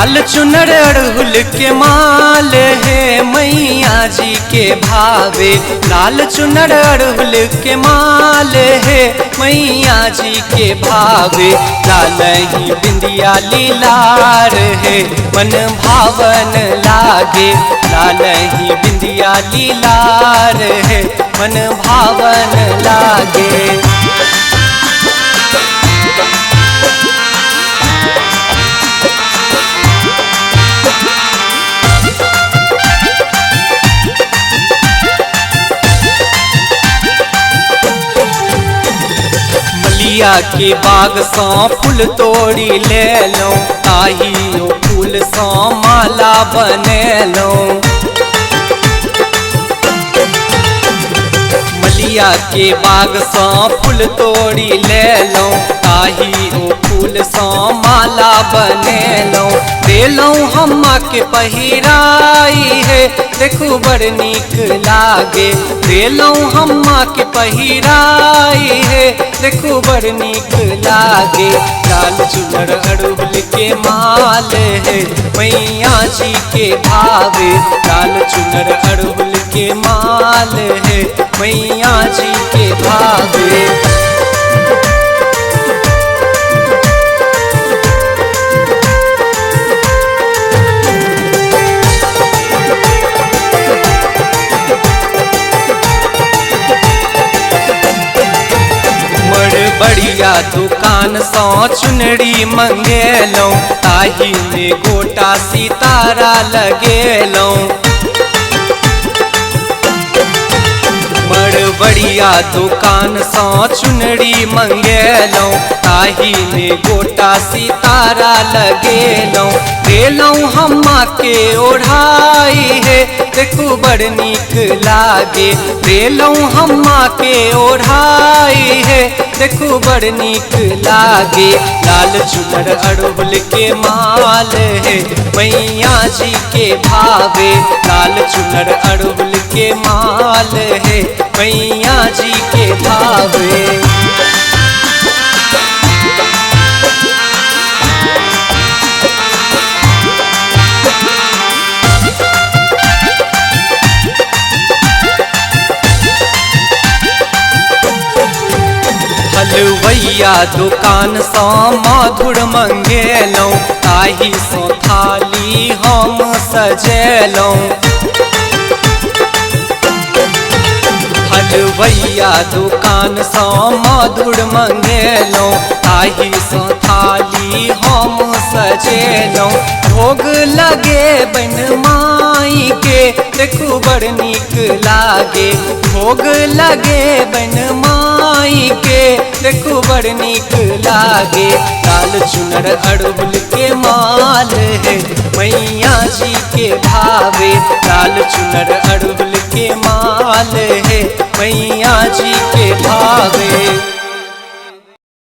लाल चुनर अड़हुल के माल है मैया जी के भावे। लाल चुनर अड़हुल के माल है मैया जी के भावे। लाल ही बिंदिया लीलार है मन भावन लागे। लाल ही बिंदिया लीलार है मन भावन लागे। मलिया के बाग सा फूल तोड़ी ले लो। ताहियो फूल सा माला बने लो। मलिया के बाग सा फूल तोड़ी ले लो। ताहियो फूल सा माला बने लो। दे लो हम्मा के पहिराई है देखो बड़ नीक लागे। दे लो हम्मा के पहिराई है देखो बड़ नीक लागे। लाल चुनर अड़हुल के माल है मैया जी के भावे। लाल चुनर अड़हुल के माल है मैया जी के भावे। बढ़िया दुकान सौ चुनरी मंगेलो। ताही में गोटा सितारा लगेलो। बढ़िया दुकान सौ चुनरी मंगेलो। ताही में गोटा सितारा लगेलो। देलो हम्मा के ओढ़ाई है देखो बड़ नीक लागे। देलो हम्मा के ओढ़ाई है देखो बड़ नीक लागे। लाल चुनर अड़हुल के माल है मैया जी के भावे। लाल चुनर अड़हुल के माल है मैया जी के भावे। हलवैया दुकान सा मधुर मंगेलो। ताही सो थाली हम सजेलो। हलवैया दुकान सा मधुर मंगेलो। ताही सो थाली हम सजेलो। भोग लगे बन माई के देखो बड़ नीक लागे। भोग लगे बन माई के देखो बड़ नीक लागे। लाल चुनर अड़हुल के माल है मैया जी के भावे। लाल चुनर अड़हुल के माल है मैया जी के भावे।